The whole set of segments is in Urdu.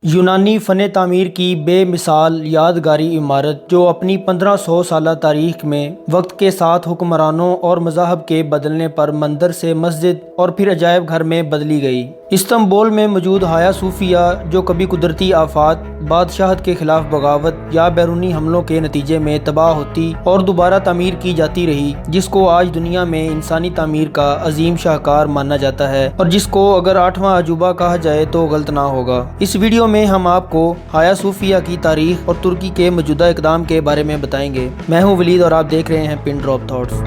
یونانی فن تعمیر کی بے مثال یادگاری عمارت جو اپنی 1500 سالہ تاریخ میں وقت کے ساتھ حکمرانوں اور مذاہب کے بدلنے پر مندر سے مسجد اور پھر عجائب گھر میں بدلی گئی۔ استنبول میں موجود ہایا صوفیہ جو کبھی قدرتی آفات، بادشاہت کے خلاف بغاوت یا بیرونی حملوں کے نتیجے میں تباہ ہوتی اور دوبارہ تعمیر کی جاتی رہی، جس کو آج دنیا میں انسانی تعمیر کا عظیم شاہکار مانا جاتا ہے اور جس کو اگر 8واں عجوبہ کہا جائے تو غلط نہ ہوگا۔ اس ویڈیو میں ہم آپ کو ہایا صوفیہ کی تاریخ اور ترکی کے موجودہ اقدام کے بارے میں بتائیں گے۔ میں ہوں ولید اور آپ دیکھ رہے ہیں پن ڈراپ تھاٹس۔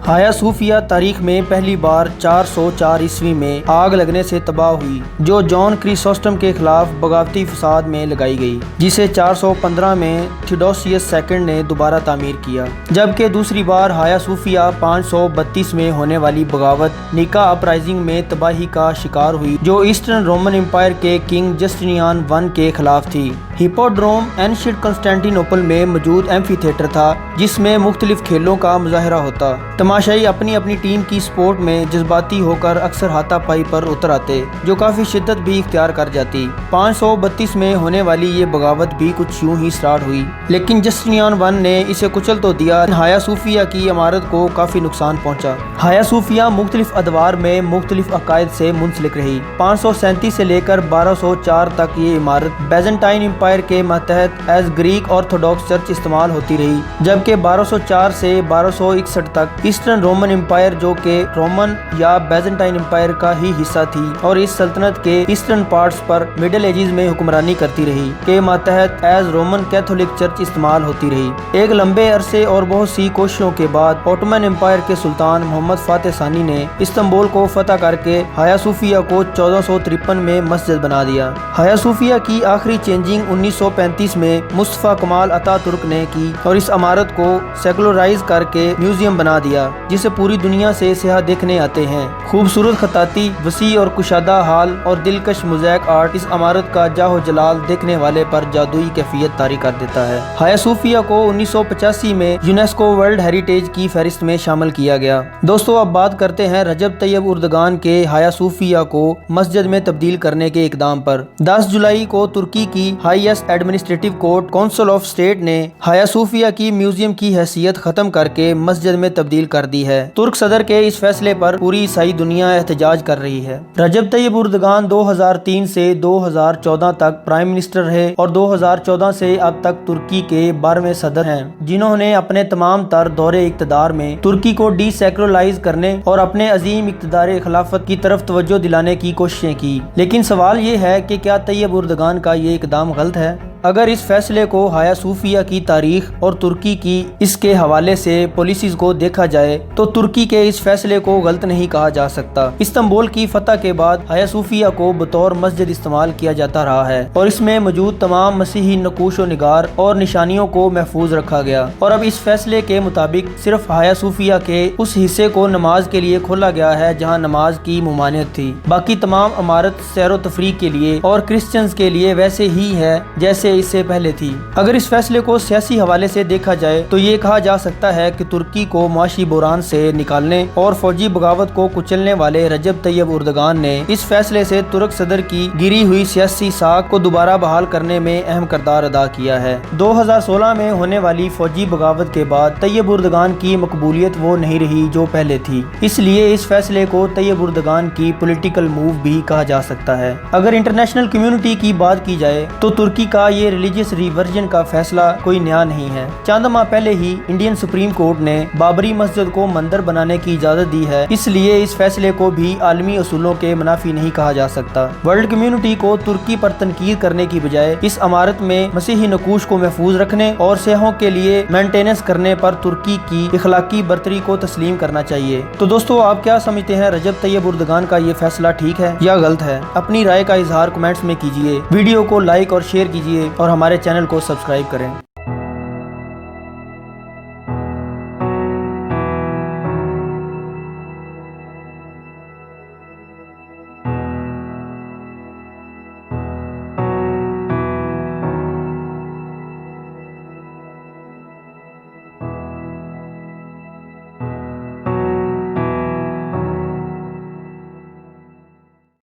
ہایا صوفیہ تاریخ میں پہلی بار 404 عیسوی میں آگ لگنے سے تباہ ہوئی، جو جان کرسوسٹم کے خلاف بغاوتی فساد میں لگائی گئی، جسے 415 میں تھیوڈوسیوس سیکنڈ نے دوبارہ تعمیر کیا، جبکہ دوسری بار ہایا صوفیہ 532 میں ہونے والی بغاوت نیکا اپرائزنگ میں تباہی کا شکار ہوئی، جو ایسٹرن رومن امپائر کے کنگ جسٹینیان I کے خلاف تھی۔ ہپوڈروم اینشنٹ کنسٹینٹینوپل میں موجود ایمفی تھیٹر تھا، جس میں مختلف کھیلوں کا مظاہرہ ہوتا۔ تماشائی اپنی ٹیم کی سپورٹ میں جذباتی ہو کر اکثر ہاتھا پائی پر اتر آتے، جو کافی شدت بھی اختیار کر جاتی۔ 532 میں ہونے والی یہ بغاوت بھی کچھ یوں ہی سٹارٹ ہوئی، لیکن جسٹینیان I نے اسے کچل تو دیا۔ ہایا صوفیہ کی عمارت کو کافی نقصان پہنچا۔ ہایا صوفیہ مختلف ادوار میں مختلف عقائد سے منسلک رہی۔ 537 سے لے کر 1204 تک یہ عمارت بیزنٹائن امپائر کے ماتحت ایز گریک آرتھوڈاکس چرچ استعمال ہوتی رہی، جبکہ 1204 سے 1261 تک ایسٹرن رومن امپائر جو کہ رومن یا بیزنٹائن امپائر کا ہی حصہ تھی اور اس سلطنت کے ایسٹرن پارٹس پر مڈل ایجز میں حکمرانی کرتی رہی، کے ماتحت ایز رومن کیتھولک چرچ استعمال ہوتی رہی۔ ایک لمبے عرصے اور بہت سی کوششوں کے بعد اوٹومن امپائر کے سلطان محمد فاتح ثانی نے استنبول کو فتح کر کے ہایا صوفیہ کو 1453 میں مسجد بنا دیا۔ ہایا صوفیہ کی آخری چینجنگ 1935 میں مصطفیٰ کمال اتا ترک نے کی اور اس عمارت کو سیکولرائز کر کے میوزیم بنا دیا، جسے پوری دنیا سے سیاح دیکھنے آتے ہیں۔ خوبصورت خطاطی، وسیع اور کشادہ حال اور دلکش موزیک آرٹ اس عمارت کا جاہ و جلال دیکھنے والے پر جادوئی کیفیت طاری کر دیتا ہے۔ ہایا صوفیہ کو 1985 میں یونیسکو ورلڈ ہیریٹیج کی فہرست میں شامل کیا گیا۔ دوستو اب بات کرتے ہیں رجب طیب اردگان کے ہایا صوفیہ کو مسجد میں تبدیل کرنے کے اقدام پر۔ 10 جولائی کو ترکی کی highest administrative court council of state نے ہایا صوفیہ کی میوزیم کی حیثیت ختم کر کے مسجد میں تبدیل کر دی ہے۔ ترک صدر کے اس فیصلے پر پوری عیسائی دنیا احتجاج کر رہی ہے۔ رجب طیب اردگان 2003 سے 2014 تک پرائم منسٹر رہے اور 2014 سے اب تک ترکی کے 12ویں صدر ہیں، جنہوں نے اپنے تمام تر دورے اقتدار میں ترکی کو ڈی سیکولرائز کرنے اور اپنے عظیم اقتدار خلافت کی طرف توجہ دلانے کی کوششیں کی۔ لیکن سوال یہ ہے کہ کیا طیب اردگان کا یہ اقدام غلط ہے؟ اگر اس فیصلے کو ہایا صوفیہ کی تاریخ اور ترکی کی اس کے حوالے سے پالیسیز کو دیکھا جائے تو ترکی کے اس فیصلے کو غلط نہیں کہا جا سکتا۔ استنبول کی فتح کے بعد ہایا صوفیہ کو بطور مسجد استعمال کیا جاتا رہا ہے اور اس میں موجود تمام مسیحی نقوش و نگار اور نشانیوں کو محفوظ رکھا گیا، اور اب اس فیصلے کے مطابق صرف ہایا صوفیہ کے اس حصے کو نماز کے لیے کھولا گیا ہے جہاں نماز کی ممانعت تھی۔ باقی تمام عمارت سیر و تفریح کے لیے اور کرسچنز کے لیے ویسے ہی ہے جیسے اس سے پہلے تھی۔ اگر اس فیصلے کو سیاسی حوالے سے دیکھا جائے تو یہ کہا جا سکتا ہے کہ ترکی کو معاشی بحران سے نکالنے اور فوجی بغاوت کو کچلنے والے رجب طیب اردگان نے اس فیصلے سے ترک صدر کی گری ہوئی سیاسی ساکھ کو دوبارہ بحال کرنے میں اہم کردار ادا کیا ہے۔ 2016 میں ہونے والی فوجی بغاوت کے بعد طیب اردگان کی مقبولیت وہ نہیں رہی جو پہلے تھی، اس لیے اس فیصلے کو طیب اردگان کی پولیٹیکل موو بھی کہا جا سکتا ہے۔ اگر انٹرنیشنل کمیونٹی کی بات کی جائے تو ترکی کا یہ ریلیجیس ریورژن کا فیصلہ کوئی نیا نہیں ہے۔ چند ماہ پہلے ہی انڈین سپریم کورٹ نے بابری مسجد کو مندر بنانے کی اجازت دی ہے، اس لیے اس فیصلے کو بھی عالمی اصولوں کے منافی نہیں کہا جا سکتا۔ ورلڈ کمیونٹی کو ترکی پر تنقید کرنے کی بجائے اس عمارت میں مسیحی نقوش کو محفوظ رکھنے اور سیاحوں کے لیے مینٹیننس کرنے پر ترکی کی اخلاقی برتری کو تسلیم کرنا چاہیے۔ تو دوستو آپ کیا سمجھتے ہیں، رجب طیب اردگان کا یہ فیصلہ ٹھیک ہے یا غلط ہے؟ اپنی رائے کا اظہار کمنٹس میں کیجیے، ویڈیو کو لائک اور شیئر کیجیے اور ہمارے چینل کو سبسکرائب کریں۔